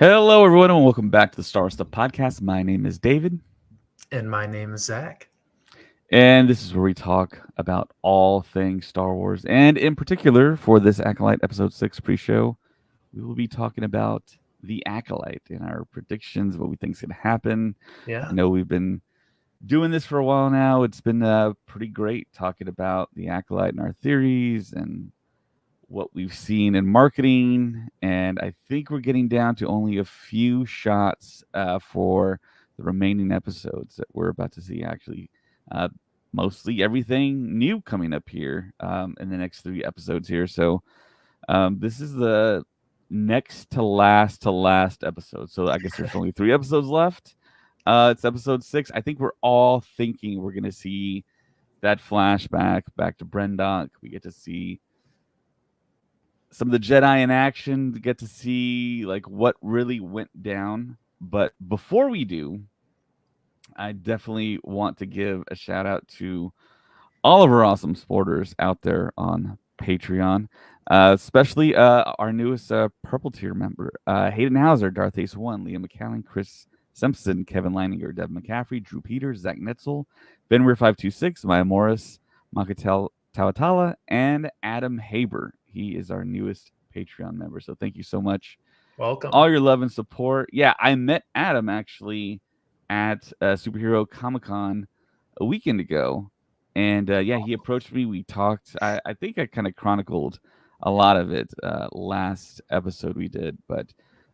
Hello, everyone, and welcome back to the Star Wars Stuff Podcast. My name is David, And my name is Zach. and this is where we talk about all things Star Wars. And in particular, for this Acolyte Episode 6 pre show, we will be talking about the Acolyte and our predictions, what we think is going to happen. Yeah. I know we've been doing this for a while now. It's been pretty great talking about the Acolyte and our theories and what we've seen in marketing, and I think we're getting down to only a few shots for the remaining episodes that we're about to see. Actually, uh, mostly everything new coming up here in the next 3 episodes here. So this is the next to last episode. So I guess there's only 3 episodes left. It's episode 6. I think we're all thinking we're gonna see that flashback back to Brendok. We get to see some of the Jedi in action to get to see like what really went down. But before we do, I definitely want to give a shout out to all of our awesome supporters out there on Patreon, especially our newest purple tier member, Hayden Hauser, Darth Ace One, Liam McCallan, Chris Simpson, Kevin Leininger, Deb McCaffrey, Drew Peters, Zach Netzel, Benwer526, Maya Morris, Makatel Tawatala, and Adam Haber. He is our newest Patreon member. So thank you so much. Welcome. All your love and support. Yeah, I met Adam actually at Superhero Comic Con a weekend ago. And yeah, he approached me. We talked. I think I kind of chronicled a lot of it last episode we did. But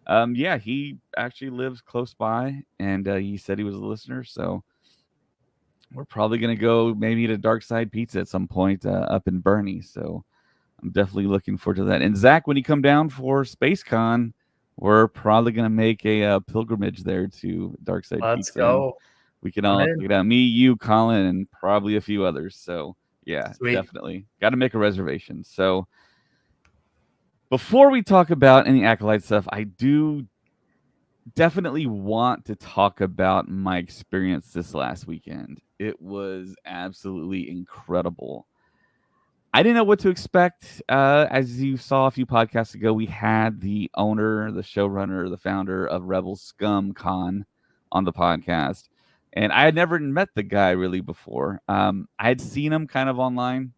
yeah, he actually lives close by. And he said he was a listener. So we're probably going to go maybe to Dark Side Pizza at some point up in Bernie. So I'm definitely looking forward to that. And Zach, when you come down for SpaceCon, we're probably gonna make a pilgrimage there to Darkside Let's Pizza, and go. we can I'm all in. check it out. Me, you, Colin, and probably a few others. So yeah, Sweet. definitely got to make a reservation. So before we talk about any acolyte stuff, I do definitely want to talk about my experience this last weekend. It was absolutely incredible. I didn't know what to expect. As you saw a few podcasts ago, we had the owner, the showrunner, the founder of Rebel Scum Con on the podcast. And I had never met the guy really before. I had seen him kind of online,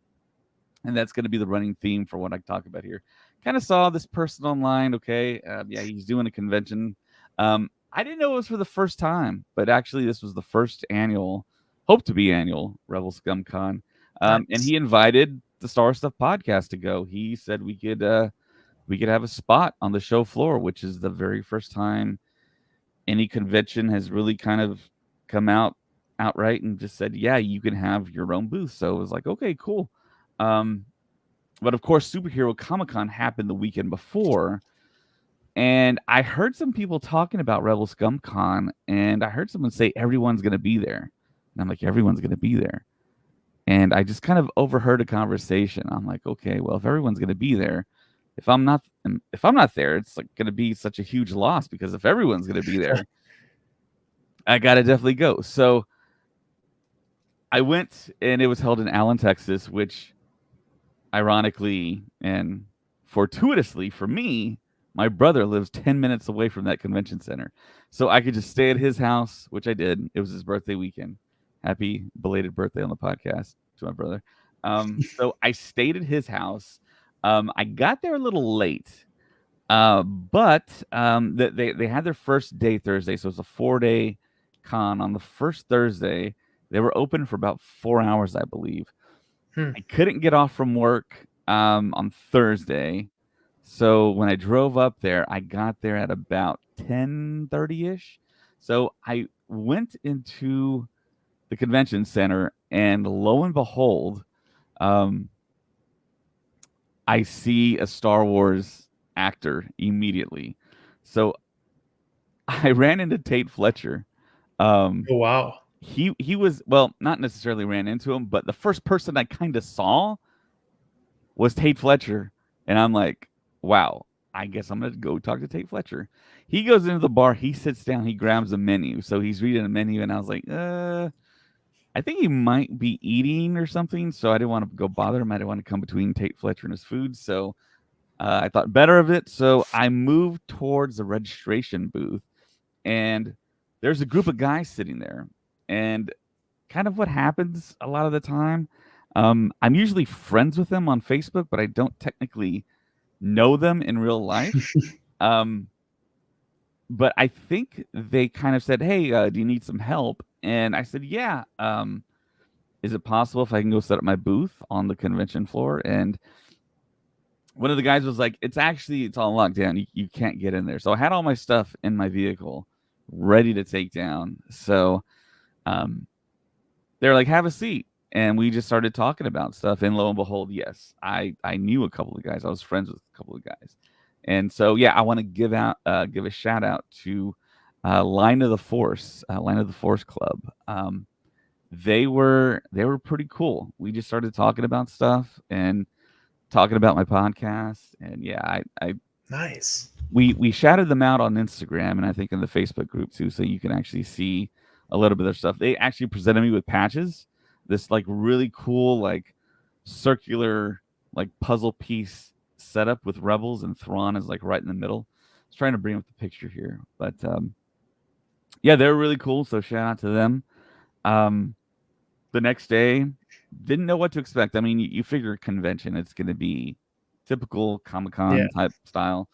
and that's going to be the running theme for what I talk about here. Kind of saw this person online. Okay. Yeah, he's doing a convention. I didn't know it was for the first time, but actually, this was the first annual, hope to be annual Rebel Scum Con. And Nice. he invited the Star Stuff podcast to go. He said we could have a spot on the show floor, which is the very first time any convention has really kind of come out outright and just said, yeah, you can have your own booth. So it was like, okay, cool. Um, but of course, Superhero Comic Con happened the weekend before, and I heard some people talking about Rebel Scum Con, and I heard someone say everyone's going to be there. And I'm like, everyone's going to be there. And I just kind of overheard a conversation. I'm like, okay, well, if everyone's going to be there, if I'm not there, it's like going to be such a huge loss because if everyone's going to be there, I got to definitely go. So I went, and it was held in Allen, Texas, which ironically and fortuitously for me, my brother lives 10 minutes away from that convention center. So I could just stay at his house, which I did. It was his birthday weekend. Happy belated birthday on the podcast to my brother. So I stayed at his house. I got there a little late, but they had their first day Thursday. So it's a 4-day con. On the first Thursday, they were open for about 4 hours, I believe. I couldn't get off from work on Thursday. So when I drove up there, I got there at about 10:30ish. So I went into the convention center, and lo and behold, um, I see a Star Wars actor immediately. So I ran into Tate Fletcher. Um, Oh, wow. he was, well, not necessarily ran into him, but the first person I kind of saw was Tate Fletcher, and I'm like, wow, I guess I'm gonna go talk to Tate Fletcher. He goes into the bar, he sits down, he grabs a menu, so he's reading a menu, and I was like, I think he might be eating or something, so I didn't want to go bother him. I didn't want to come between Tate Fletcher and his food, so I thought better of it, so I moved towards the registration booth, and there's a group of guys sitting there, and kind of what happens a lot of the time. I'm usually friends with them on Facebook, but I don't technically know them in real life. Um, but I think they kind of said, "Hey, do you need some help?" And I said, "Yeah. Is it possible if I can go set up my booth on the convention floor?" And one of the guys was like, it's all locked down. You can't get in there." So I had all my stuff in my vehicle, ready to take down. So um, they're like, "Have a seat." And we just started talking about stuff. And lo and behold, yes, I knew a couple of guys. I was friends with a couple of guys. And so, yeah, I want to give a shout out to Line of the Force Club. They were pretty cool. We just started talking about stuff and talking about my podcast. And yeah, I Nice. we shouted them out on Instagram and I think in the Facebook group too, so you can actually see a little bit of their stuff. They actually presented me with patches, this like really cool like circular like puzzle piece setup with Rebels and Thrawn is like right in the middle. I was trying to bring up the picture here, but yeah, they're really cool. So shout out to them. Um, the next day, didn't know what to expect. I mean, you figure convention, it's going to be typical Comic Yeah. Con type style.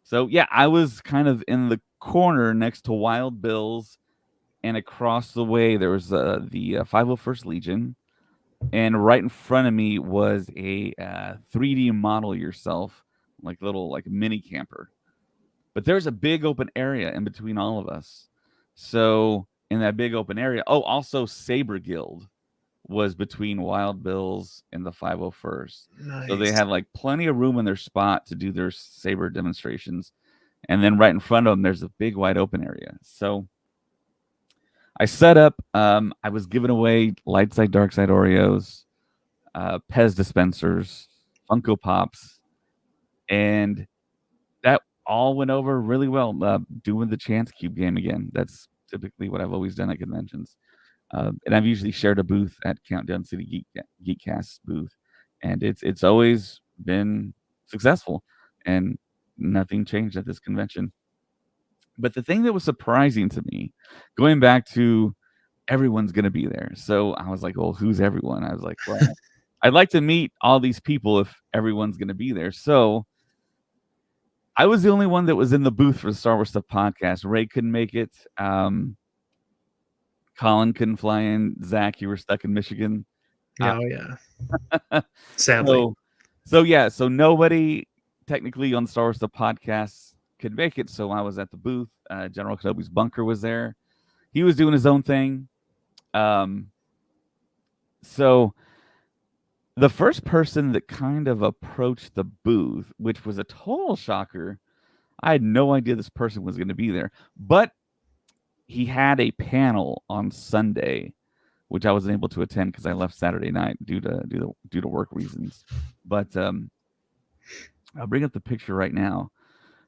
So yeah, I was kind of in the corner next to Wild Bill's, and across the way there was the 501st Legion, and right in front of me was a 3D model yourself, like little like mini camper. But there's a big open area in between all of us. So in that big open area, oh, also Saber Guild was between Wild Bill's and the 501st. So they Nice. had like plenty of room in their spot to do their saber demonstrations. And then right in front of them, there's a big wide open area. So I set up. I was giving away light side, dark side Oreos, Pez dispensers, Funko Pops, and that all went over really well. Doing the Chance Cube game again. That's typically what I've always done at conventions. And I've usually shared a booth at Countdown City Geekcast booth, and it's always been successful, and nothing changed at this convention. But the thing that was surprising to me, going back to everyone's going to be there, so I was like, "Well, who's everyone?" I was like, "Well, I'd like to meet all these people if everyone's going to be there." So I was the only one that was in the booth for the Star Wars Stuff podcast. Ray couldn't make it. Colin couldn't fly in. Zach, you were stuck in Michigan. Oh yeah. Sadly. So, so yeah, so nobody technically on Star Wars the podcast could make it. So I was at the booth. General Kenobi's bunker was there. He was doing his own thing. So the first person that kind of approached the booth, which was a total shocker, I had no idea this person was going to be there, but he had a panel on Sunday, which I wasn't able to attend because I left Saturday night due to work reasons. But I'll bring up the picture right now.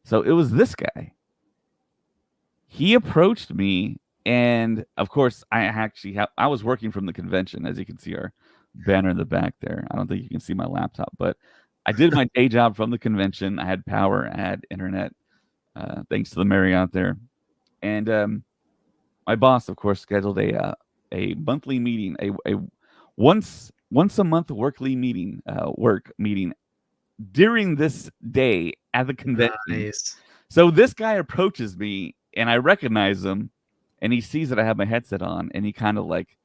So it was this guy. He approached me, and of course, I was working from the convention, as you can see our banner in the back there. I don't think you can see my laptop, but I did my day job from the convention. I had power, I had internet, thanks to the Marriott there, and my boss, of course, scheduled a monthly meeting, a once a month work meeting during this day at the convention. Nice. So this guy approaches me, and I recognize him, and he sees that I have my headset on, and he kind of like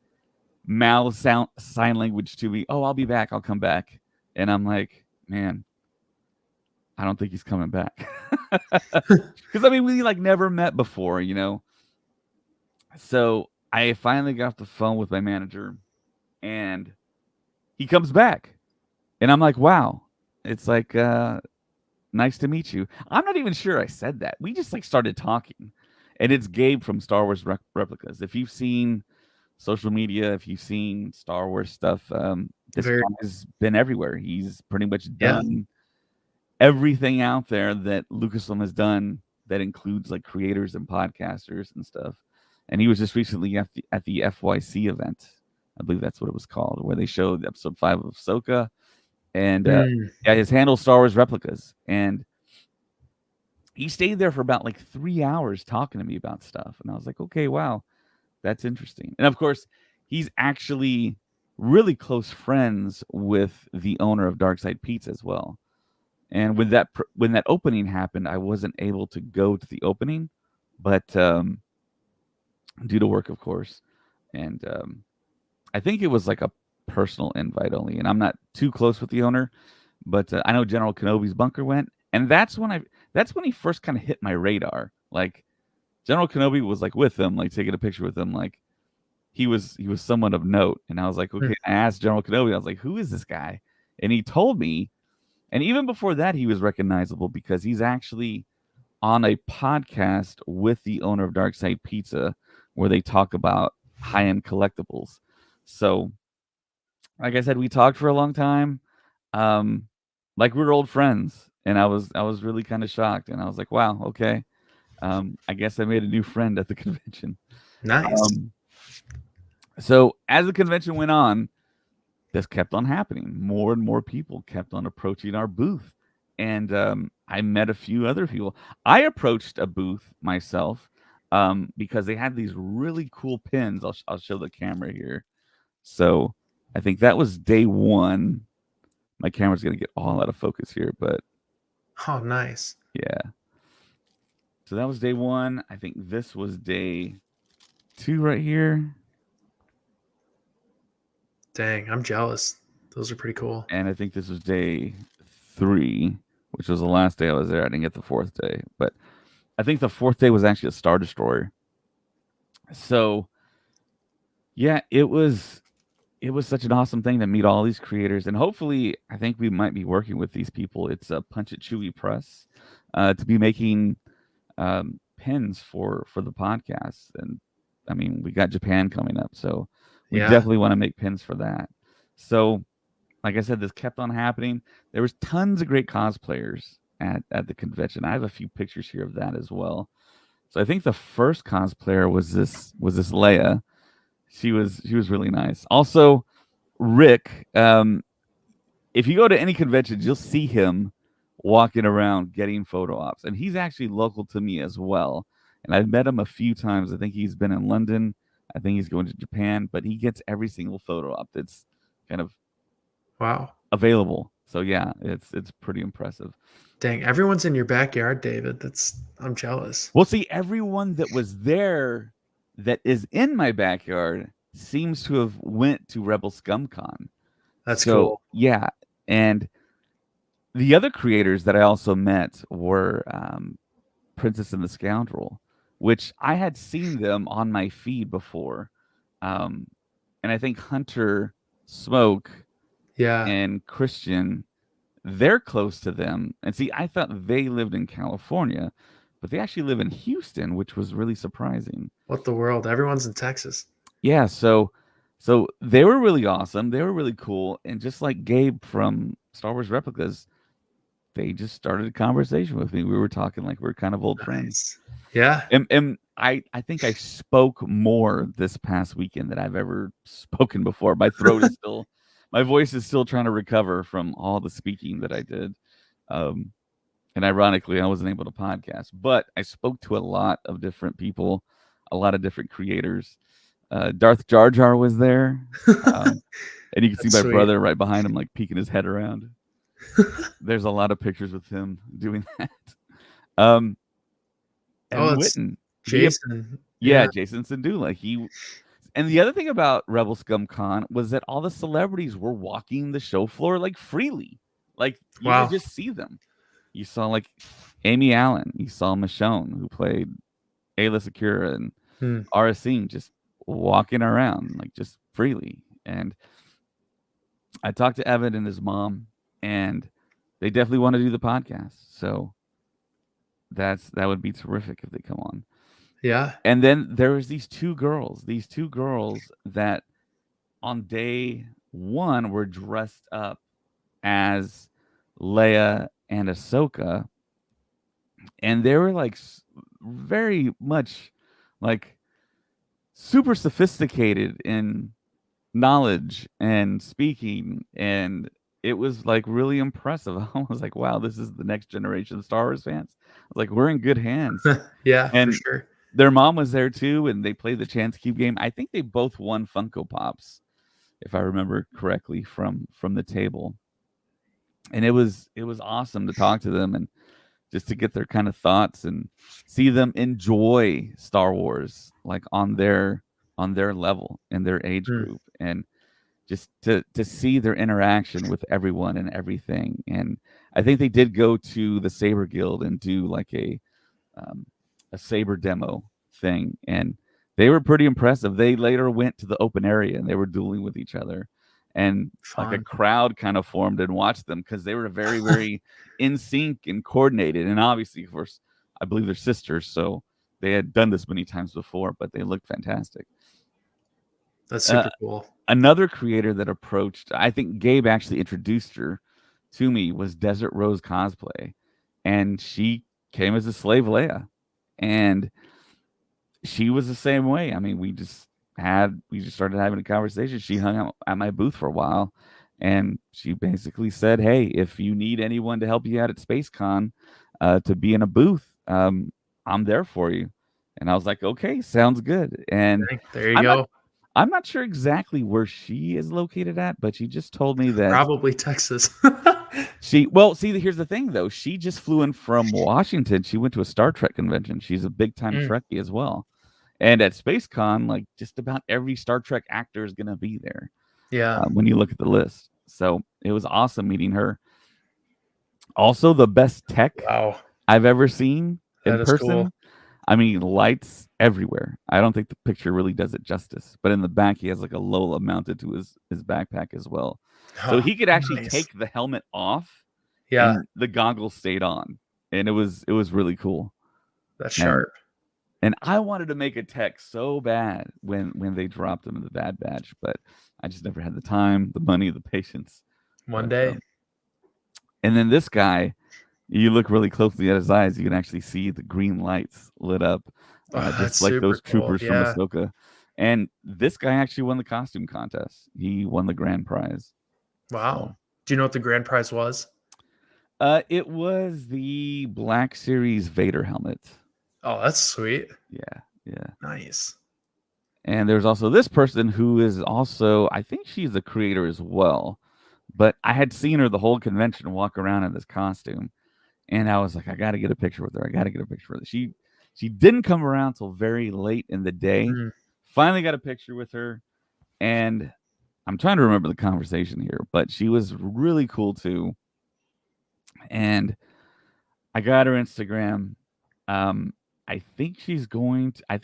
mouths sign language to me. "Oh, I'll be back. I'll come back." And I'm like, "Man, I don't think he's coming back," because I mean we like never met before, you know. So I finally got off the phone with my manager, and he comes back, and I'm like, "Wow." It's like, "Nice to meet you." I'm not even sure I said that. We just like started talking, and it's Gabe from Star Wars Replicas. If you've seen social media, if you've seen Star Wars stuff, this Very. guy's been everywhere. He's pretty much Yeah. done everything out there that Lucasfilm has done. That includes like creators and podcasters and stuff. And he was just recently at the FYC event. I believe that's what it was called, where they showed episode 5 of Ahsoka. and Mm. yeah, his handle Star Wars replicas, and he stayed there for about like 3 hours talking to me about stuff, and I was like, okay, wow, that's interesting. And of course, he's actually really close friends with the owner of Darkside Pizza as well. And when that opening happened, I wasn't able to go to the opening, but due to work, of course. And I think it was like a personal invite only. And I'm not too close with the owner, but I know General Kenobi's bunker went, and that's when he first kind of hit my radar. Like General Kenobi was like with him, like taking a picture with him, like he was someone of note. And I was like, okay. Mm. I asked General Kenobi, I was like, who is this guy? And he told me. And even before that, he was recognizable because he's actually on a podcast with the owner of Darkside Pizza where they talk about high end collectibles. So, like I said, we talked for a long time, um, like we were old friends, and I was really kind of shocked, and I was like, wow, okay, I guess I made a new friend at the convention. Nice. Um, so as the convention went on, this kept on happening. More and more people kept on approaching our booth, and I met a few other people. I approached a booth myself because they had these really cool pins. I'll show the camera here. So I think that was day one. My camera's gonna get all out of focus here, but Oh, nice. yeah. So that was day one. I think this was day two right here. Dang, I'm jealous. Those are pretty cool. And I think this was day three, which was the last day I was there. I didn't get the fourth day, but I think the fourth day was actually a Star Destroyer. So yeah, it was such an awesome thing to meet all these creators, and hopefully, I think we might be working with these people. It's a Punch It Chewy Press to be making pins for the podcast, and I mean, we got Japan coming up, so we Yeah. definitely want to make pins for that. So, like I said, this kept on happening. There was tons of great cosplayers at the convention. I have a few pictures here of that as well. So I think the first cosplayer was this Leia. She was really nice. Also, Rick. If you go to any conventions, you'll see him walking around getting photo ops, and he's actually local to me as well. And I've met him a few times. I think he's been in London. I think he's going to Japan, but he gets every single photo op that's kind of Wow. available. So yeah, it's pretty impressive. Dang, everyone's in your backyard, David. I'm jealous. Well, see, everyone that was there that is in my backyard seems to have went to Rebel ScumCon. That's So cool. yeah, and the other creators that I also met were Princess and the Scoundrel, which I had seen them on my feed before, and I think Hunter, Smoke, Yeah. and Christian, they're close to them. And see, I thought they lived in California, but they actually live in Houston, which was really surprising. What the world? Everyone's in Texas. Yeah, so they were really awesome. They were really cool, and just like Gabe from Star Wars Replicas, they just started a conversation with me. We were talking like we are kind of old friends. Nice. Yeah. And I think I spoke more this past weekend than I've ever spoken before. My throat is still, my voice is still trying to recover from all the speaking that I did. And ironically, I wasn't able to podcast, but I spoke to a lot of different people, a lot of different creators. Darth Jar Jar was there, and you can see That's my sweet. brother right behind him, like peeking his head around. There's a lot of pictures with him doing that. Oh, Evan it's Witten, Jason. yeah, Jason Sandula. And the other thing about Rebel Scum Con was that all the celebrities were walking the show floor like freely, like you Wow. could just see them. You saw like Amy Allen, you saw Michonne, who played Ayla Secura, and Ara Singh just walking around like just freely. And I talked to Evan and his mom, and they definitely want to do the podcast. So that would be terrific if they come on. Yeah. And then there was these two girls that on day one were dressed up as Leia and Ahsoka, and they were like very much like super sophisticated in knowledge and speaking, and it was like really impressive. I was like, wow, this is the next generation of Star Wars fans. I was like, we're in good hands. Yeah, for And sure. their mom was there too, and they played the Chance Cube game. I think they both won Funko Pops, if I remember correctly, from the table. And it was awesome to talk to them and just to get their kind of thoughts and see them enjoy Star Wars like on their level in their age Mm, group, and just to see their interaction with everyone and everything. And I think they did go to the Saber Guild and do like um, a saber demo thing, and they were pretty impressive. They later went to the open area and they were dueling with each other, and like a fun. crowd kind of formed and watched them because they were very, very in sync and coordinated. And obviously, of course, I believe they're sisters, so they had done this many times before, but they looked fantastic. That's Uh, super cool. Another creator that approached, I think Gabe actually introduced her to me, was Desert Rose Cosplay, and she came as a slave Leia, and she was the same way. I mean, we just started having a conversation. She hung out at my booth for a while, and she basically said, "Hey, if you need anyone to help you out at SpaceCon, to be in a booth, I'm there for you." And I was like, "Okay, sounds good." And There you I'm not go. I'm not sure exactly where she is located at, but she just told me that Probably Texas. well, see, here's the thing though. She just flew in from Washington. She went to a Star Trek convention. She's a big time Mm, Trekkie as well. And at SpaceCon, like just about every Star Trek actor is going to be there, yeah. when you look at the list. So it was awesome meeting her. Also, the best tech Wow. I've ever seen in That is cool. person. I mean, lights everywhere. I don't think the picture really does it justice. But in the back, he has like a Lola mounted to his backpack as well, so Oh, he could actually nice. take the helmet off, Yeah, and the goggles stayed on, and it was really cool. that's And sharp. and I wanted to make a tech so bad when they dropped them in the Bad Batch, but I just never had the time, the money, the patience. One But day. and then this guy, you look really closely at his eyes, you can actually see the green lights lit up, Oh, that's just like super those cool. troopers from Yeah. Ahsoka. And this guy actually won the costume contest. He won the grand prize. Wow. So Do you know what the grand prize was? it was the Black Series Vader helmet. Oh, that's sweet. Yeah, yeah. Nice. And there's also this person who is also, I think she's a creator as well. But I had seen her the whole convention walk around in this costume, and I was like, I got to get a picture with her. I got to get a picture with her. She didn't come around till very late in the day. Mm, Finally got a picture with her, and I'm trying to remember the conversation here, but she was really cool too. And I got her Instagram. Um, I think she's going to. I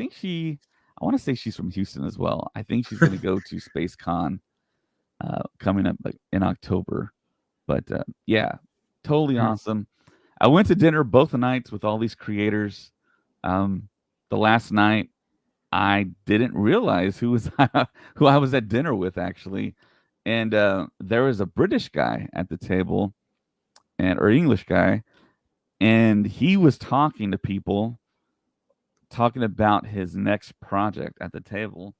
want to say she's from Houston as well. I think she's going to go to Space Con, coming up like in October. But yeah, totally mm. awesome. I went to dinner both nights with all these creators. Um, the last night, I didn't realize who I was at dinner with actually, and there was a British guy at the table, and or English guy, and he was talking to people, talking about his next project at the table.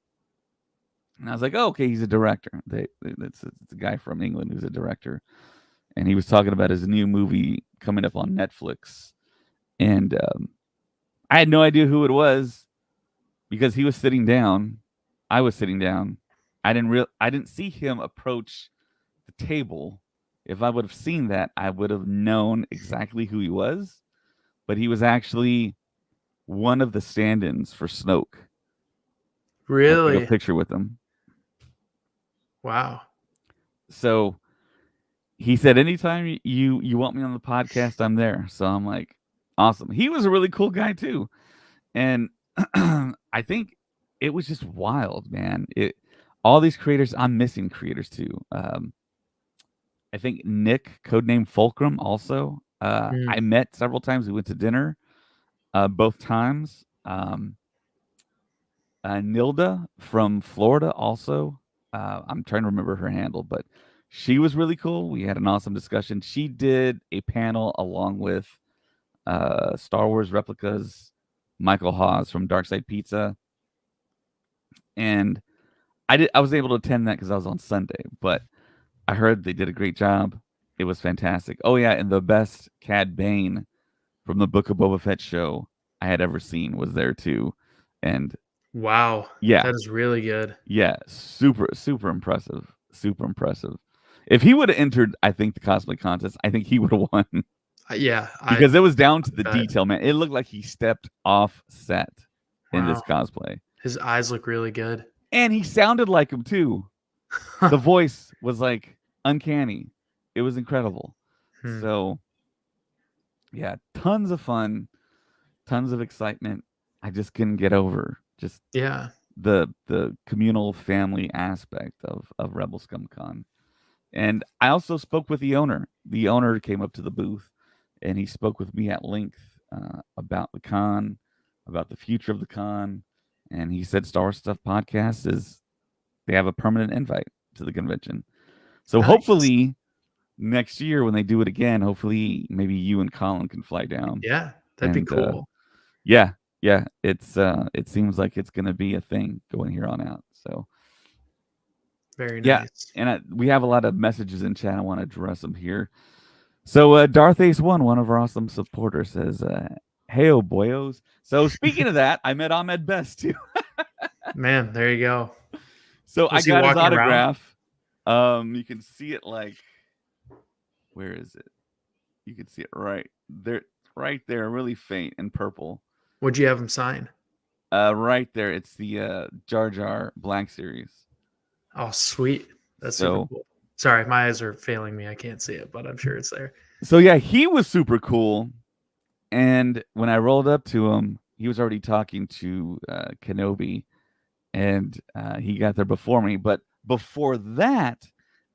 And I was like, oh, okay, he's a director. It's a guy from England who's a director, and he was talking about his new movie coming up on Netflix. And I had no idea who it was because he was sitting down. I was sitting down. I didn't see him approach the table. If I would have seen that, I would have known exactly who he was. But he was actually one of the stand-ins for Snoke. I took a Really? picture with him. Wow. So he said, anytime you want me on the podcast, I'm there. So I'm like, awesome. He was a really cool guy too. And I think it was just wild, man. It all these creators, I'm missing creators too. I think Nick, codename Fulcrum, also. Mm, I met several times. We went to dinner, both times. Nilda from Florida, also. I'm trying to remember her handle, but she was really cool. We had an awesome discussion. She did a panel along with Star Wars replicas, Michael Hawes from Dark Side Pizza, and I was able to attend that because I was on Sunday, but I heard they did a great job. It was fantastic. Oh yeah, and the best Cad Bane from the Book of Boba Fett show I had ever seen was there too. And Wow, yeah, that is really good. yeah, super impressive. Super impressive. If he would have entered, I think the cosplay contest, I think he would have won Yeah, I because it was down to the bet. detail, man. It looked like he stepped off set in this Wow, cosplay. his eyes look really good. And he sounded like him too. The voice was like uncanny. It was incredible. Hmm. So, yeah, tons of fun, tons of excitement. I just couldn't get over just Yeah, the communal family aspect of Rebel Scum Con. And I also spoke with the owner. The owner came up to the booth and he spoke with me at length about the con, about the future of the con. And he said Star Wars Stuff Podcast is, they have a permanent invite to the convention. So nice. hopefully next year when they do it again, hopefully maybe you and Colin can fly down. Yeah, that'd be And cool. yeah, yeah, it seems like it's going to be a thing going here on out. So Very yeah, nice. and we have a lot of messages in chat. I want to address them here. So Darth Ace one of our awesome supporters says, "Hey, oh boyos." So speaking of that, I met Ahmed Best too. Man, there you go. So I Was he got his walking around? autograph. You can see it like, where is it? You can see it right there, really faint in purple. Would you have him sign? Right there, it's the Jar Jar Black Series. Oh, sweet. That's super So cool. Sorry, my eyes are failing me. I can't see it, but I'm sure it's there. so yeah, he was super cool. And when I rolled up to him, he was already talking to Kenobi, and he got there before me. But before that,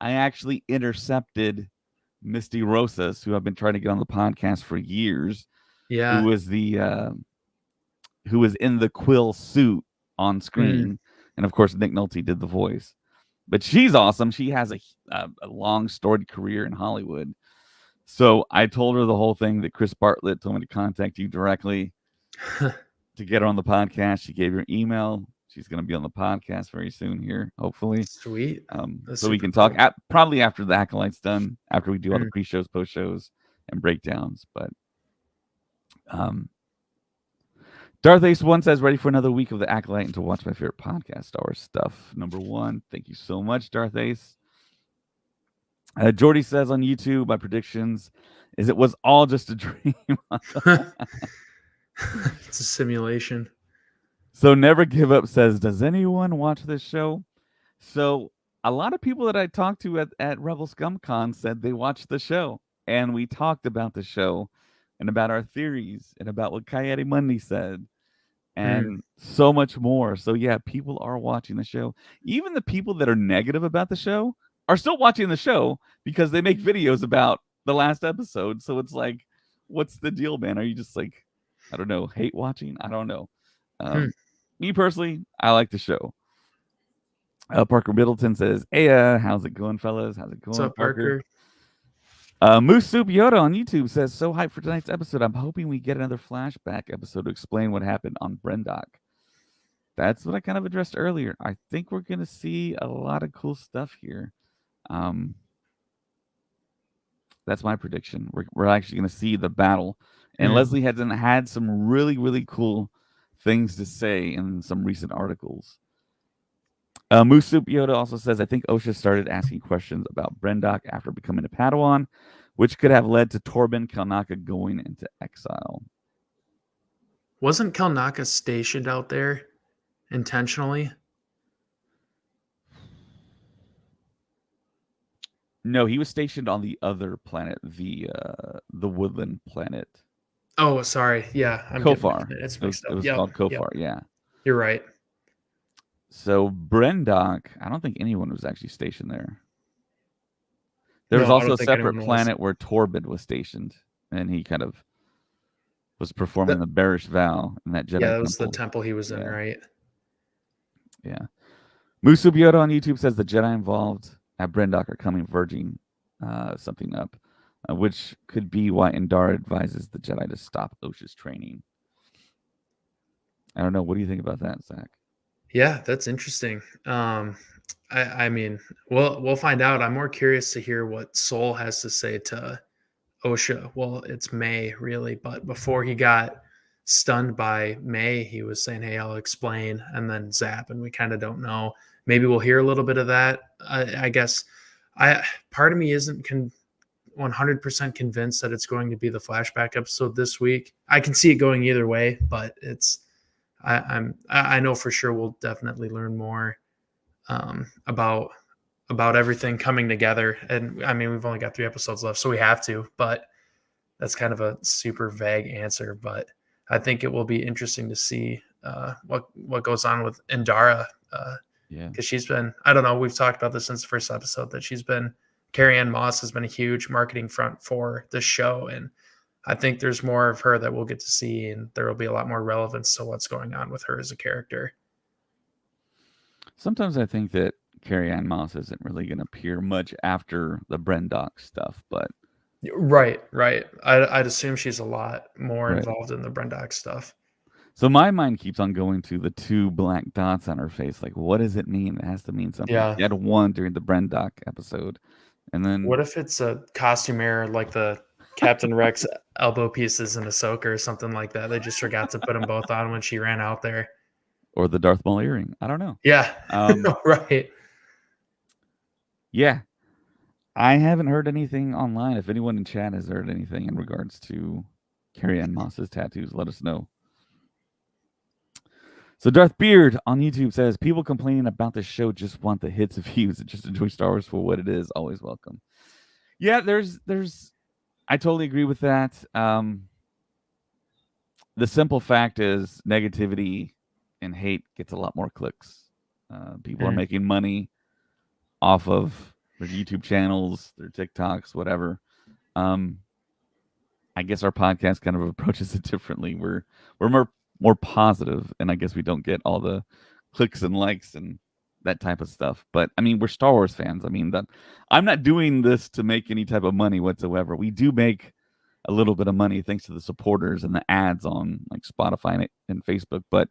I actually intercepted Misty Rosas, who I've been trying to get on the podcast for years, who Yeah. was who was in the Quill suit on Mm. screen, and of course Nick Nolte did the voice. But she's awesome. She has a long storied career in Hollywood. So I told her the whole thing that Chris Bartlett told me to contact you directly to get her on the podcast. She gave her email. She's going to be on the podcast very soon here, hopefully. Sweet. That's So we super can talk cool. probably after the Acolyte's done, after we do all the Mm. pre-shows, post-shows, and breakdowns. But um, Darth Ace One says, "Ready for another week of the Acolyte and to watch my favorite podcast, Star Wars Stuff number one." Thank you so much, Darth Ace. Jordy says on YouTube, my predictions is it was all just a dream. It's a simulation. So Never Give Up says, "Does anyone watch this show?" So a lot of people that I talked to at Rebel Scum Con said they watched the show, and we talked about the show and about our theories and about what Coyote Monday said Mm. and so much more. So yeah, people are watching the show. Even the people that are negative about the show are still watching the show because they make videos about the last episode. So it's like, what's the deal, man? Are you just like, I don't know, hate watching? I don't know. Hmm. Me personally, I like the show. Parker Middleton says, "Hey, how's it going, fellas? How's it What's going, up, Parker?" Parker? Moose Soup Yoda on YouTube says, "So hyped for tonight's episode. I'm hoping we get another flashback episode to explain what happened on Brendock." That's what I kind of addressed earlier. I think we're going to see a lot of cool stuff here. That's my prediction. We're actually going to see the battle. And Mm. Leslie has had some really cool things to say in some recent articles. Moose Soup Yoda also says, "I think Osha started asking questions about Brendock after becoming a Padawan, which could have led to Torben Kalnaka going into exile." Wasn't Kalnaka stationed out there intentionally? No, he was stationed on the other planet, the woodland planet, Oh, sorry. Yeah, I'm getting Kofar. it's It was, mixed it up. was Yep. called Yep. Kofar. Yeah. You're right. So Brendock, I don't think anyone was actually stationed there. There was No, I also don't a think separate anyone was. planet where Torben was stationed, and he kind of was performing That, the bearish vow in that yeah, Jedi that was the temple. temple he was in, Yeah. right? Yeah. Musubiota on YouTube says the Jedi involved at Brendock are coming verging something up, which could be why Indar advises the Jedi to stop Osha's training. I don't know. What do you think about that, Zach? Yeah, that's interesting. I mean, we'll find out. I'm more curious to hear what Soul has to say to OSHA. Well, it's May really, but before he got stunned by May, he was saying, "Hey, I'll explain," and then zap, and we kind of don't know. Maybe we'll hear a little bit of that. I guess I part of me isn't 100% convinced that it's going to be the flashback episode this week. I can see it going either way, but I know for sure we'll definitely learn more about everything coming together. And I mean, we've only got 3 episodes left, so we have to. But that's kind of a super vague answer. But I think it will be interesting to see what goes on with Indara Yeah. because she's been, I don't know, we've talked about this since the first episode that Carrie Ann Moss has been a huge marketing front for this show. And I think there's more of her that we'll get to see, and there will be a lot more relevance to what's going on with her as a character. Sometimes I think that Carrie Ann Moss isn't really going to appear much after the Brendock stuff, but Right. I'd assume she's a lot more right. involved in the Brendock stuff. So my mind keeps on going to the 2 black dots on her face. Like, what does it mean? It has to mean something. Yeah. She had 1 during the Brendock episode, and then What if it's a costumier like the Captain Rex elbow pieces in Ahsoka or something like that? They just forgot to put them both on when she ran out there. or the Darth Maul earring. I don't know. Yeah. Right. Yeah, I haven't heard anything online. If anyone in chat has heard anything in regards to Carrie Ann Moss's tattoos, let us know. So Darth Beard on YouTube says, people complaining about the show just want the hits of views and just enjoy Star Wars for what it is. Always welcome. Yeah, there's I totally agree with that. The simple fact is negativity and hate gets a lot more clicks. People are making money off of their YouTube channels, their TikToks, whatever. I guess our podcast kind of approaches it differently. We're more positive, and I guess we don't get all the clicks and likes and that type of stuff. But I mean, we're Star Wars fans. I mean, that I'm not doing this to make any type of money whatsoever. We do make a little bit of money thanks to the supporters and the ads on like Spotify and Facebook, but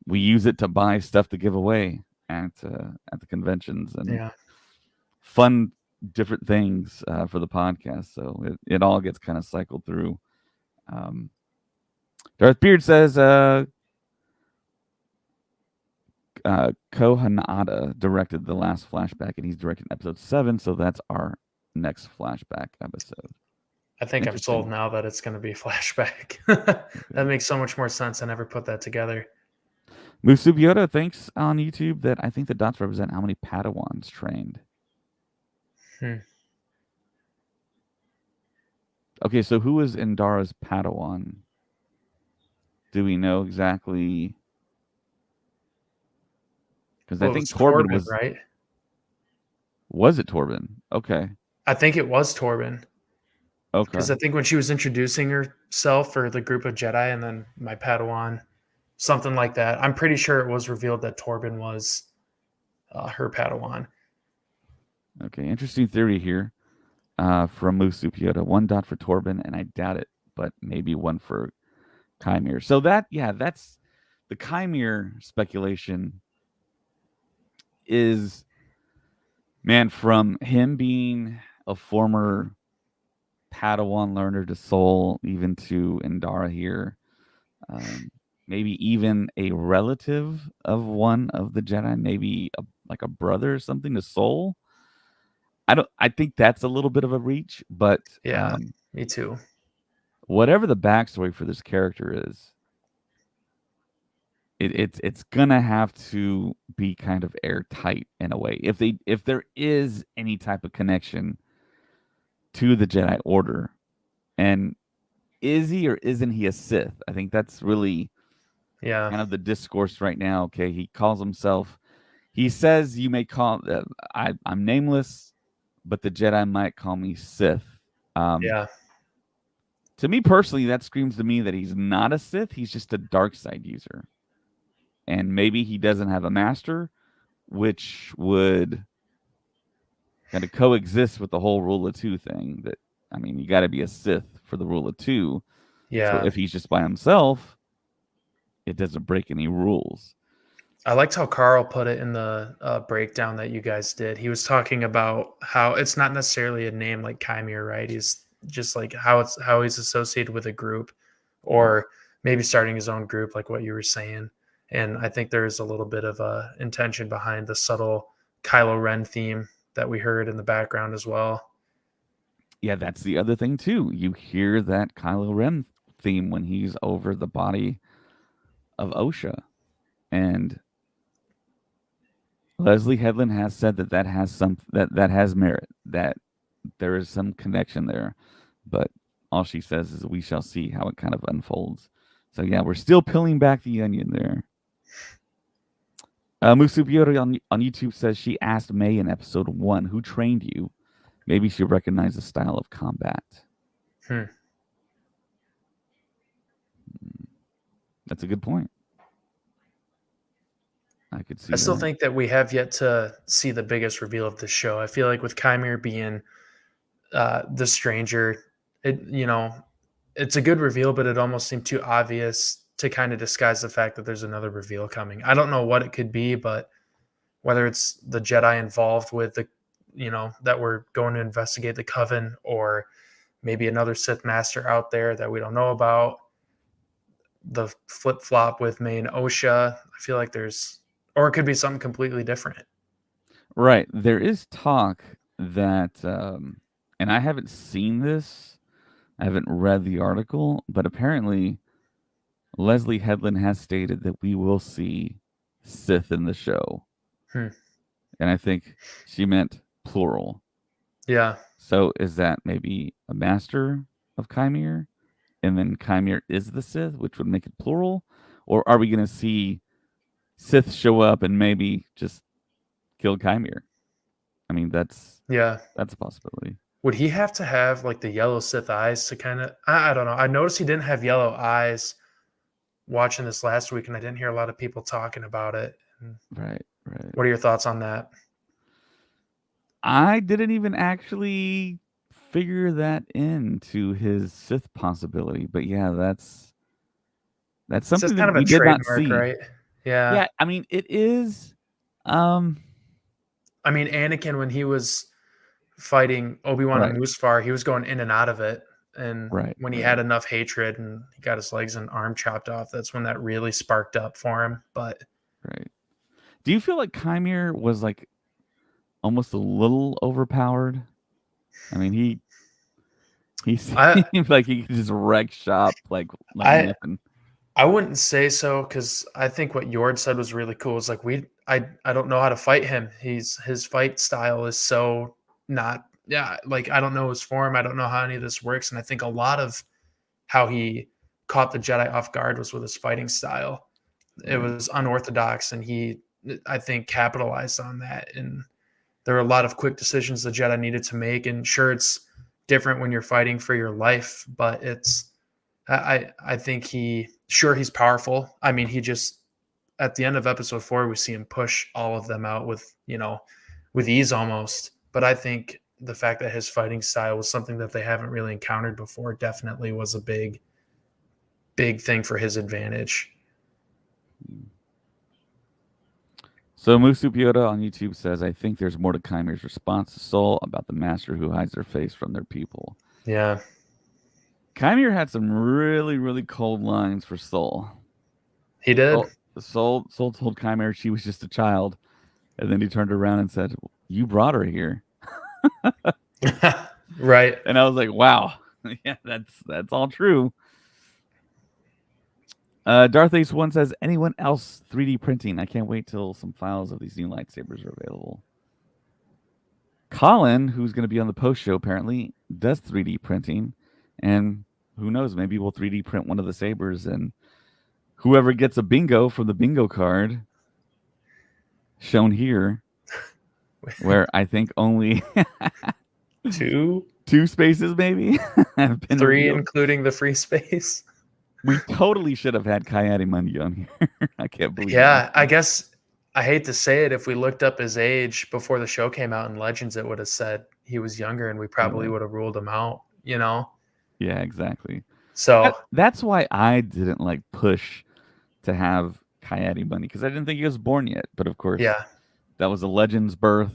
we use it to buy stuff to give away at the conventions and fun different things for the podcast. So it all gets kind of cycled through. Darth Beard says Kohanada directed the last flashback, and he's directing episode 7, so that's our next flashback episode. I think I'm sold now that it's going to be flashback. That makes so much more sense. I never put that together. Musubioda thinks on YouTube that I think the dots represent how many Padawans trained. Okay, so who is Indara's Padawan? Do we know exactly? Because I think Torben was right. Was it Torben? Okay. I think it was Torben. Okay. Because I think when she was introducing herself for the group of Jedi and then my Padawan, something like that, I'm pretty sure it was revealed that Torben was her Padawan. Okay, interesting theory here from Musu Piota. 1 dot for Torben, and I doubt it, but maybe 1 for Chimere. So that's the Chimere speculation is, man, from him being a former Padawan learner to Soul, even to Indara here, maybe even a relative of one of the Jedi, maybe like a brother or something to Soul. I think that's a little bit of a reach, but yeah, me too. Whatever the backstory for this character is, it's gonna have to be kind of airtight in a way. If there is any type of connection to the Jedi Order, and is he or isn't he a Sith? I think that's really kind of the discourse right now. Okay, he calls himself. He says you may call I'm nameless, but the Jedi might call me Sith. To me personally, that screams to me that he's not a Sith. He's just a dark side user. And maybe he doesn't have a master, which would kind of coexist with the whole rule of 2 thing. That, I mean, you got to be a Sith for the rule of 2. Yeah. So if he's just by himself, it doesn't break any rules. I liked how Carl put it in the breakdown that you guys did. He was talking about how it's not necessarily a name like Chimere, right? He's just like how he's associated with a group, Right. or maybe starting his own group, like what you were saying. And I think there's a little bit of a intention behind the subtle Kylo Ren theme that we heard in the background as well. Yeah, that's the other thing too. You hear that Kylo Ren theme when he's over the body of Osha, and Leslie Headland has said that that has merit, that there is some connection there, but all she says is we shall see how it kind of unfolds. So yeah, we're still peeling back the onion there. Musubiori on YouTube says she asked May in episode 1, who trained you? Maybe she recognized the style of combat. Hmm. That's a good point. I could see I still that. think that we have yet to see the biggest reveal of the show. I feel like with Chimere being the stranger, it's a good reveal, but it almost seemed too obvious to kind of disguise the fact that there's another reveal coming. I don't know what it could be, but whether it's the Jedi involved with that we're going to investigate the Coven, or maybe another Sith Master out there that we don't know about, the flip flop with May and Osha. I feel like or it could be something completely different. Right. There is talk that, and I haven't seen this, I haven't read the article, but apparently Leslie Headland has stated that we will see Sith in the show. Hmm. And I think she meant plural. Yeah. So is that maybe a master of Chimere? And then Chimere is the Sith, which would make it plural? Or are we going to see Sith show up and maybe just kill Chimere? I mean, that's Yeah. a possibility. Would he have to have like the yellow Sith eyes to kind of? I don't know. I noticed he didn't have yellow eyes watching this last week, and I didn't hear a lot of people talking about it. Right, right. What are your thoughts on that? I didn't even actually figure that into his Sith possibility, but yeah, that's It's just something kind that of a we did not trademark, see. right? Yeah. Yeah, I mean, it is. Um, I mean, Anakin, when he was fighting Obi-Wan and right, Mustafar, he was going in and out of it. And right, when he right, had enough hatred and he got his legs and arm chopped off, that's when that really sparked up for him. But right. Do you feel like Chimere was like almost a little overpowered? I mean, he I seemed like he could just wreck shop like I nothing. I wouldn't say so, because I think what Yord said was really cool. It's like I don't know how to fight him. His fight style is so not, yeah, like I don't know his form. I don't know how any of this works. And I think a lot of how he caught the Jedi off guard was with his fighting style. It Right. was unorthodox, and he, I think, capitalized on that. And there were a lot of quick decisions the Jedi needed to make. And sure, it's different when you're fighting for your life, but I think he's powerful. I mean, he just, at the end of episode 4, we see him push all of them out with ease almost. But I think the fact that his fighting style was something that they haven't really encountered before definitely was a big thing for his advantage. So Musu Piota on YouTube says, I think there's more to Chimere's response to Soul about the master who hides their face from their people. Yeah. Chimere had some really, really cold lines for Soul. He did. Soul told Chimere she was just a child, and then he turned around and said, "You brought her here." Right. And I was like, "Wow, yeah, that's all true." Darth Ace One says, "Anyone else 3D printing? I can't wait till some files of these new lightsabers are available." Colin, who's going to be on the post show, apparently does 3D printing, and who knows? Maybe we'll 3D print one of the sabers, and whoever gets a bingo from the bingo card shown here, where I think only Two, two spaces maybe have been three, revealed. including the free space. We totally should have had Kayati on here. I can't believe it. Yeah, I guess I hate to say it. If we looked up his age before the show came out in Legends, it would have said he was younger, and we probably would have ruled him out. Yeah, exactly. So That's why I didn't like push to have Coyote Bunny because I didn't think he was born yet. But of course, Yeah. that was a legend's birth,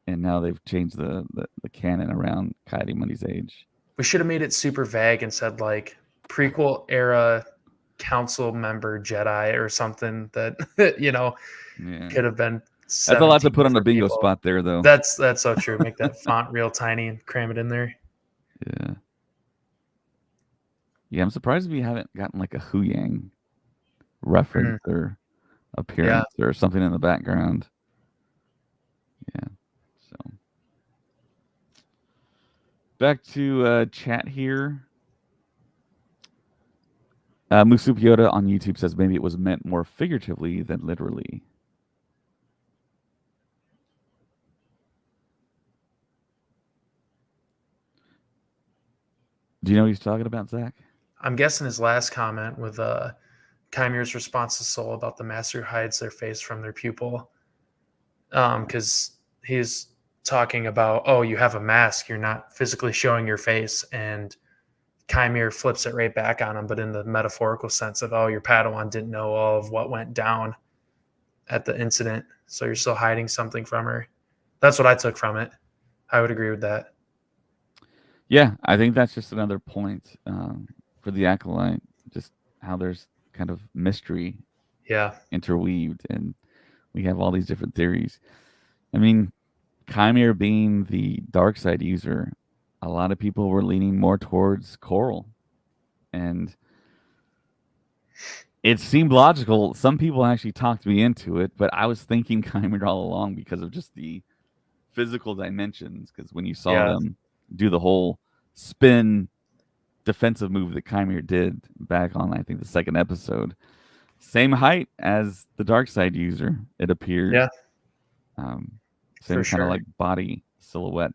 and now they've changed the canon around Coyote Bunny's age. We should have made it super vague and said like prequel era council member Jedi or something that Yeah, could have been that's a lot to 17 put on the different bingo people. spot there, though. That's so true. Make that font real tiny and cram it in there. Yeah, yeah. I'm surprised we haven't gotten like a Hu Yang reference or Yeah. appearance or something in the background. Yeah. So back to chat here. Musupioda on YouTube says maybe it was meant more figuratively than literally. Do you know what he's talking about, Zach? I'm guessing his last comment with Chimere's response to Soul about the master who hides their face from their pupil. Because he's talking about, oh, you have a mask, you're not physically showing your face, and Chimere flips it right back on him, but in the metaphorical sense of, oh, your Padawan didn't know all of what went down at the incident, so you're still hiding something from her. That's what I took from it. I would agree with that. Yeah, I think that's just another point for the Acolyte, just how there's kind of mystery interweaved, and we have all these different theories. I mean, Chimere being the dark side user, a lot of people were leaning more towards Coral, and it seemed logical. Some people actually talked me into it, but I was thinking Chimere all along because of just the physical dimensions. Because when you saw them do the whole spin defensive move that Chimere did back on, I think, the second episode, same height as the dark side user, it appeared. Yeah. Same kind of like body silhouette.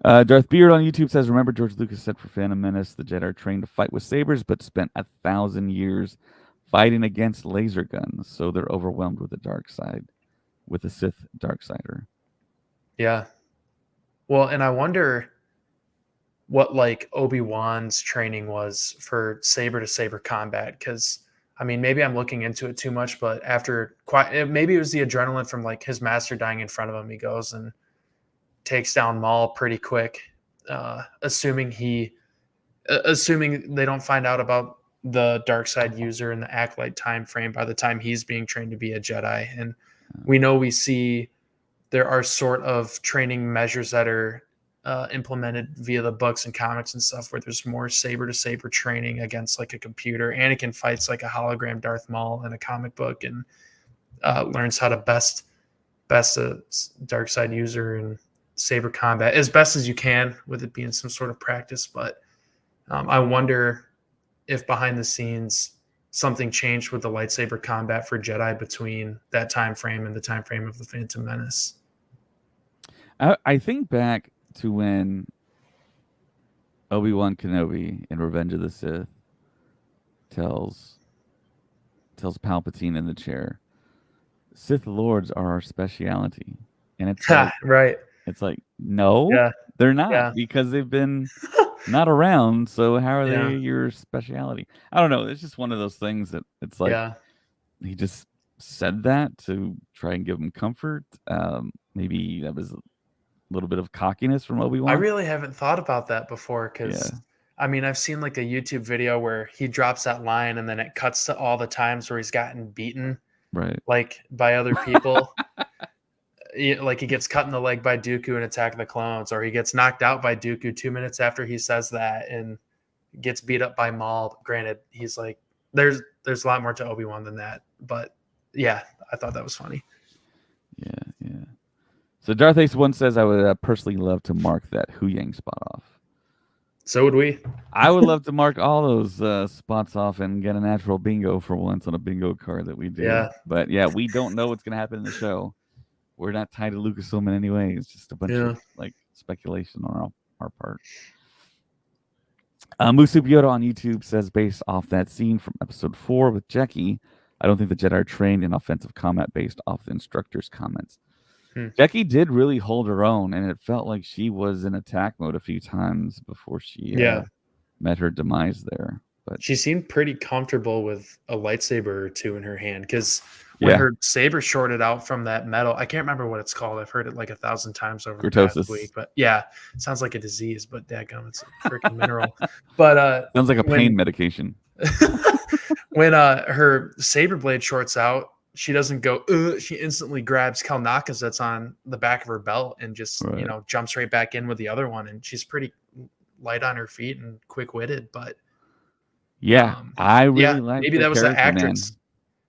Darth Beard on YouTube says, remember George Lucas said for Phantom Menace, the Jedi are trained to fight with sabers, but spent 1,000 years fighting against laser guns, so they're overwhelmed with the dark side, with the Sith Darksider. Yeah. Well, and I wonder what like Obi-Wan's training was for saber to saber combat, because I mean, maybe I'm looking into it too much, but after maybe it was the adrenaline from like his master dying in front of him. He goes and takes down Maul pretty quick, assuming they don't find out about the dark side user in the Acolyte time frame by the time he's being trained to be a Jedi. And we see there are sort of training measures that are implemented via the books and comics and stuff, where there's more saber to saber training against like a computer. Anakin fights like a hologram Darth Maul in a comic book and learns how to best a dark side user and saber combat as best as you can, with it being some sort of practice. But I wonder if behind the scenes something changed with the lightsaber combat for Jedi between that time frame and the time frame of the Phantom Menace. I think back to when Obi-Wan Kenobi in Revenge of the Sith tells Palpatine in the chair, Sith Lords are our speciality. And it's like, right. It's like, no, they're not, because they've been not around. So how are they your speciality? I don't know. It's just one of those things that it's like he just said that to try and give him comfort. Maybe that was a little bit of cockiness from Obi-Wan. I really haven't thought about that before, because I mean, I've seen like a YouTube video where he drops that line and then it cuts to all the times where he's gotten beaten, right, like by other people. Like he gets cut in the leg by Dooku in Attack of the Clones, or he gets knocked out by Dooku 2 minutes after he says that and gets beat up by Maul. Granted, he's like, there's a lot more to Obi-Wan than that, but yeah, I thought that was funny. Yeah. So Darth Ace 1 says, I would personally love to mark that Hu Yang spot off. So would we. I would love to mark all those spots off and get a natural bingo for once on a bingo card that we do. Yeah. But yeah, we don't know what's going to happen in the show. We're not tied to Lucasfilm in any way. It's just a bunch of like speculation on our part. Musupioda on YouTube says, based off that scene from episode 4 with Jackie, I don't think the Jedi are trained in offensive combat based off the instructor's comments. Jackie did really hold her own, and it felt like she was in attack mode a few times before she met her demise there. But She seemed pretty comfortable with a lightsaber or two in her hand because when yeah, her saber shorted out from that metal, I can't remember what it's called. I've heard it like 1,000 times over the past kurtosis week, but yeah, it sounds like a disease, but dadgum, it's a freaking mineral. But sounds like a pain when medication. when her saber blade shorts out, she doesn't go. She instantly grabs Kalnaka's that's on the back of her belt and just Right. jumps right back in with the other one. And she's pretty light on her feet and quick witted. But Yeah, I yeah, really like maybe the that was the character, man. actress.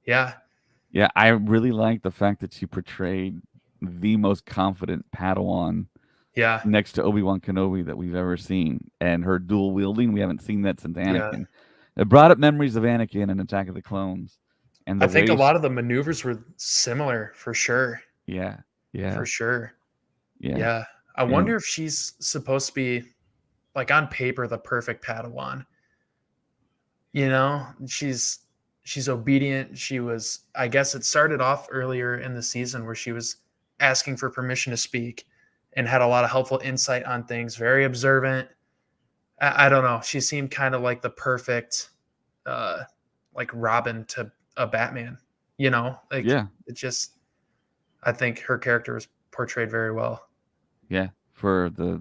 Yeah, Yeah, I really like the fact that she portrayed the most confident Padawan yeah, next to Obi-Wan Kenobi that we've ever seen. And her dual wielding, we haven't seen that since yeah. Anakin. It brought up memories of Anakin and Attack of the Clones. And I the think a way lot of the maneuvers were similar for sure. yeah, yeah, For sure. yeah. Yeah. I And wonder if she's supposed to be like on paper the perfect Padawan. She's obedient. She was, I guess it started off earlier in the season where she was asking for permission to speak and had a lot of helpful insight on things, very observant. I don't know. She seemed kind of like the perfect uh like Robin to a Batman, like yeah, it just I think her character was portrayed very well. yeah, for the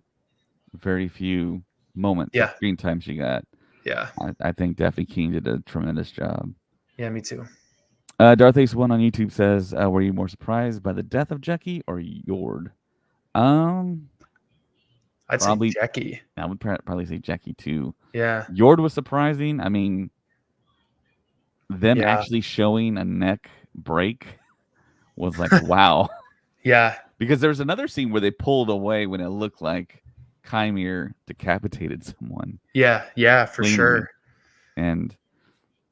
very few moments of Yeah. screen time she got, Yeah. I think Daphne King did a tremendous job. Yeah, me too. Darth Ace One on YouTube says, "Were you more surprised by the death of Jackie or Yord?" Um, I'd say probably Jackie. I would probably say Jackie too. Yeah. Yord was surprising. I mean, them Yeah. actually showing a neck break was like, wow. Yeah. Because there was another scene where they pulled away when it looked like Chimere decapitated someone Yeah. Yeah, for cleanly, sure. and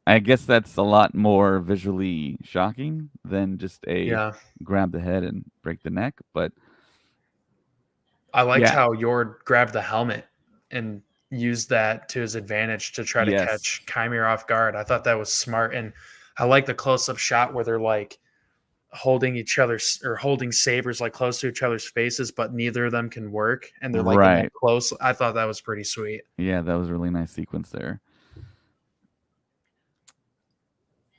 I guess that's a lot more visually shocking than just a Yeah. grab the head and break the neck. But I liked yeah, how Yord grabbed the helmet and used that to his advantage to try to yes, catch Chimera off guard. I thought that was smart. And I like the close up shot where they're like holding each other's or holding sabers like close to each other's faces, but neither of them can work. And they're like in that right. close. I thought that was pretty sweet. Yeah, that was a really nice sequence there.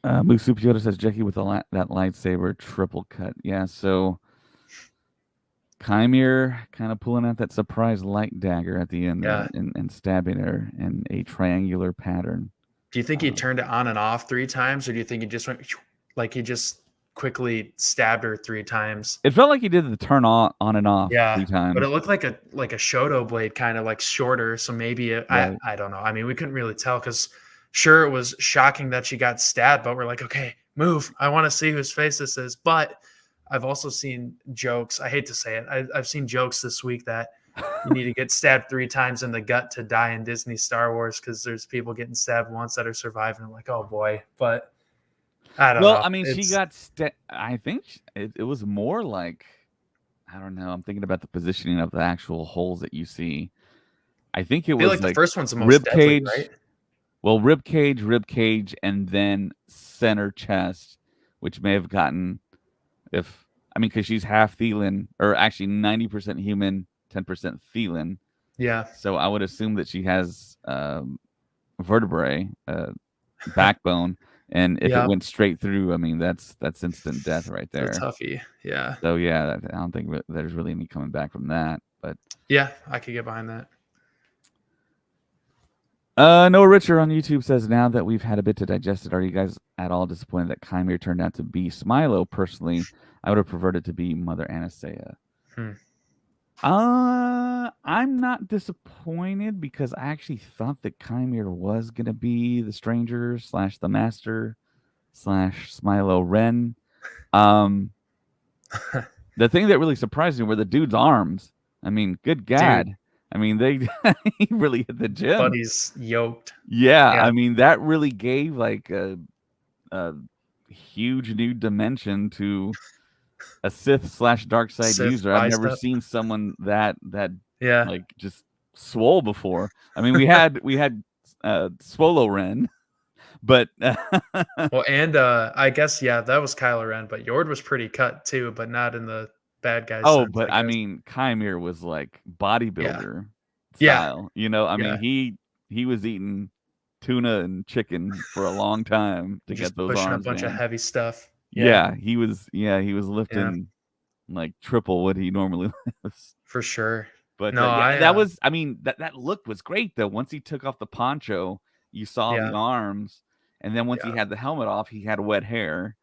Musu Yoda says Jackie with that lightsaber triple cut. Yeah, so Chimere kind of pulling out that surprise light dagger at the end there Yeah. and stabbing her in a triangular pattern. Do you think he turned it on and off 3 times, or do you think he just went like he just quickly stabbed her 3 times? It felt like he did the turn on and off Yeah, three but it times. looked like a Shoto blade, kind of like shorter. So maybe Right. I don't know. I mean, we couldn't really tell because sure it was shocking that she got stabbed, but we're like, okay, move. I want to see whose face this is. But I've also seen jokes. I hate to say it. I've seen jokes this week that you need to get stabbed 3 times in the gut to die in Disney Star Wars because there's people getting stabbed once that are surviving. I'm like, oh boy. But I don't Well, know. I mean, she It's got. I think it was more like I don't know. I'm thinking about the positioning of the actual holes that you see. I think it I feel was like the like first one's the most rib deadly, cage. right? Well, rib cage, and then center chest, which may have gotten if I mean because she's half Thelan, or actually 90% human, 10% Thelan. Yeah. So I would assume that she has vertebrae, backbone, and if it Yeah. went straight through, I mean that's instant death right The there. toughie. Yeah. So yeah, I don't think there's really any coming back from that. But Yeah, I could get behind that. Noah Richer on YouTube says, now that we've had a bit to digest it, are you guys at all disappointed that Chimere turned out to be Smilo? Personally, I would have preferred it to be Mother Anastasia. Hmm. I'm not disappointed because I actually thought that Chimere was gonna be the stranger slash the master slash Smilo Ren. The thing that really surprised me were the dude's arms. I mean, good God. Dude, I mean, they he really hit the gym. Buddy's yoked. Yeah, Yeah. I mean that really gave like a huge new dimension to a Sith slash dark side Sith user. I've never bicep. seen someone that Yeah. like just swole before. I mean, we had Swolo Ren, but Well, and I guess yeah, that was Kylo Ren, but Yord was pretty cut too, but not in the bad guy oh, sense, but I I guess. mean, Chimere was like Yeah. bodybuilder Yeah. style. You know, I mean Yeah. he was eating tuna and chicken for a long time to get Just those pushing a arms, bunch of man. heavy stuff. Yeah, Yeah, he was yeah, lifting like triple what he normally lifts. for sure. But No, yeah, that was, I mean, that look was great though. Once he took off the poncho, you saw the yeah, arms, and then once he yeah, had the helmet off, he had wet hair.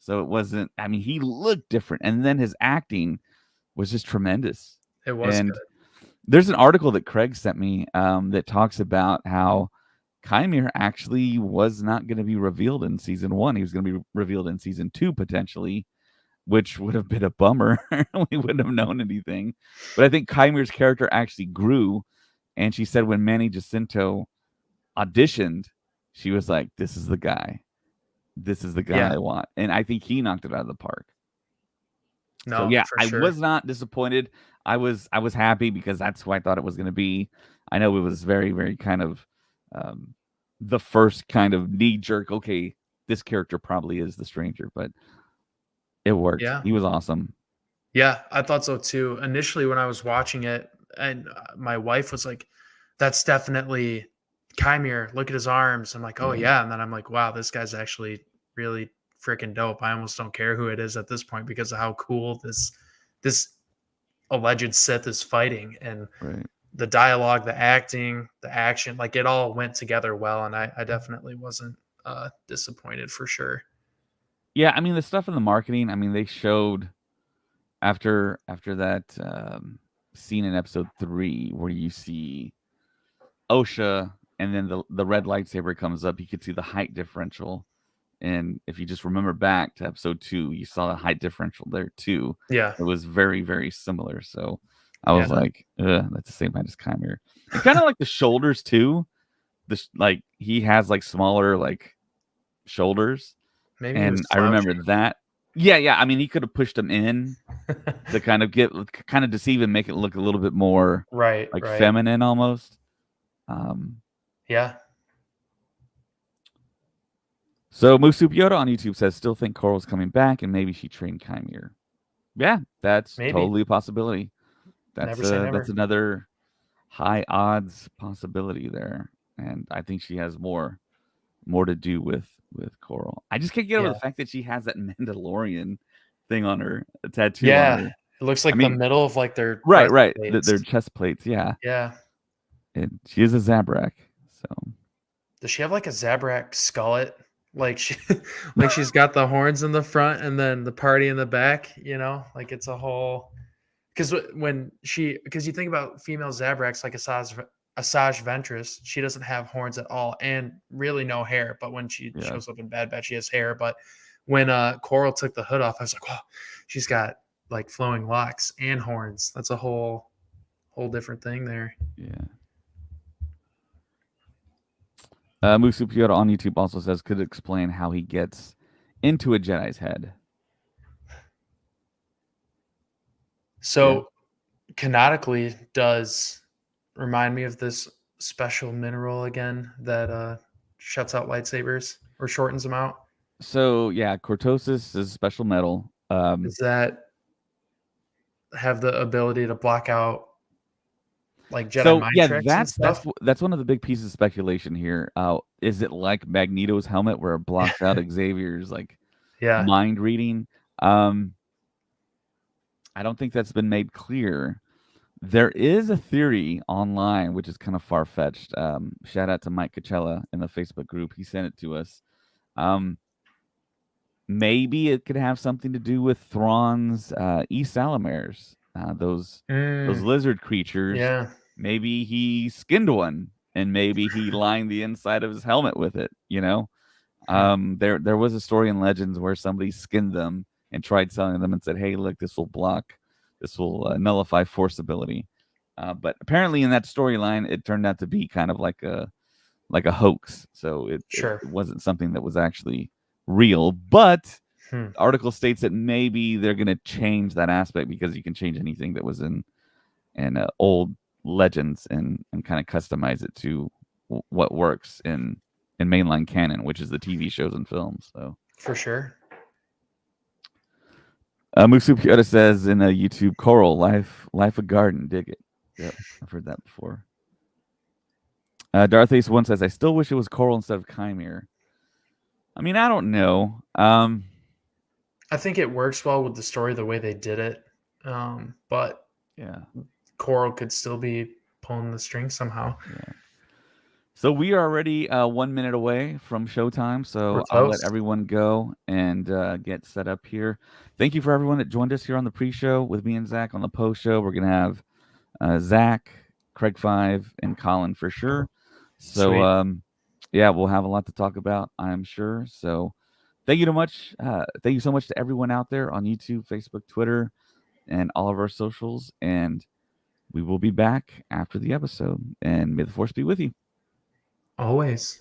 So it wasn't, I mean, he looked different. And then his acting was just tremendous. it was And good. there's an article that Craig sent me that talks about how Kymir actually was not going to be revealed in season 1. He was going to be revealed in season 2 potentially, which would have been a bummer. We wouldn't have known anything. But I think Kymir's character actually grew. And she said when Manny Jacinto auditioned, she was like, "This is the guy. This is the guy Yeah, I want." And I think he knocked it out of the park. So no, yeah, for I sure. was not disappointed. I was happy because that's who I thought it was going to be. I know it was very, very kind of um, the first kind of knee jerk. Okay, this character probably is the stranger, but it worked. Yeah, He was awesome. yeah, I thought so too. Initially, when I was watching it, and my wife was like, "That's definitely Kymir. Look at his arms." I'm like, "Oh Yeah, yeah," and then I'm like, "Wow, this guy's actually really freaking dope." I almost don't care who it is at this point because of how cool this alleged Sith is fighting, and right. the dialogue, the acting, the action, like it all went together well, and I definitely wasn't disappointed for sure. Yeah, I mean the stuff in the marketing. I mean they showed after that scene in episode 3 where you see OSHA and then the red lightsaber comes up. You could see the height differential. And if you just remember back to episode 2, you saw the height differential there too. Yeah, It was very, very similar. So I yeah, was like, that's the same height as Chimera. And kind of like the shoulders too. This like he has like smaller like shoulders. maybe he was And I remember slouching. that. Yeah, yeah. I mean, he could have pushed them in to kind of kind of deceive and make it look a little bit more Right, like right. feminine almost. Um, Yeah, so Musup Yoda on YouTube says, still think Coral's coming back and maybe she trained Chimera. Yeah, that's maybe. totally a possibility. Never say That's never. another high odds possibility there, and I think she has more to do with Coral. I just can't get over Yeah. the fact that she has that Mandalorian thing on her, a tattoo on Yeah. her. It looks I like the mean, middle of like their right, right, their breastplates. chest plates, yeah, Yeah. and she is a Zabrak, so Does she have like a Zabrak skullet? Like she like she's got the horns in the front and then the party in the back, you know? Like it's a whole because when she because you think about female Zabraks like Asajj Ventress, she doesn't have horns at all and really no hair. But when she yeah, shows up in Bad Batch, she has hair. But when Coral took the hood off, I was like, oh, she's got like flowing locks and horns. That's a whole different thing there. yeah. Musu Piota on YouTube also says, could explain how he gets into a Jedi's head. Yeah. So canonically does remind me of this special mineral again that shuts out lightsabers or shortens them out. So yeah, cortosis is a special metal. Does that have the ability to block out like Jedi So mind yeah, tricks and stuff? that's one of the big pieces of speculation here. Is it like Magneto's helmet where it blocks out Xavier's like Yeah. mind reading? Um, I don't think that's been made clear. There is a theory online which is kind of far fetched. Shout out to Mike Coachella in the Facebook group. He sent it to us. Um, Maybe it could have something to do with Thrawn's Salamers, those Mm, lizard creatures. yeah. Maybe he skinned one, and maybe he lined the inside of his helmet with it. You know, Hmm. there was a story in Legends where somebody skinned them and tried selling them and said, "Hey, look, this will nullify force ability." But apparently, in that storyline, it turned out to be kind of like a hoax. So it Sure. wasn't something that was actually real. But Hmm. the article states that maybe they're going to change that aspect because you can change anything that was in old legends and kind of customize it to what works in mainline canon, which is the TV shows and films. So For sure. Musu Piota says in a YouTube, Coral life a garden, dig it. Yep, I've heard that before. Darth Ace one says, "I still wish it was Coral instead of Chimere." I mean, I don't know. I think it works well with the story the way they did it, but Yeah. Coral could still be pulling the string somehow. Yeah. So we are already 1 minute away from showtime, We're so I'll let close. everyone go and get set up here. Thank you for everyone that joined us here on the pre-show with me and Zach. On the post-show, we're gonna have Zach, Craig Five, and Colin for sure. So Sweet. yeah, we'll have a lot to talk about, I'm sure. So thank you so much. Thank you so much to everyone out there on YouTube, Facebook, Twitter, and all of our socials. And we will be back after the episode. And may the force be with you. Always.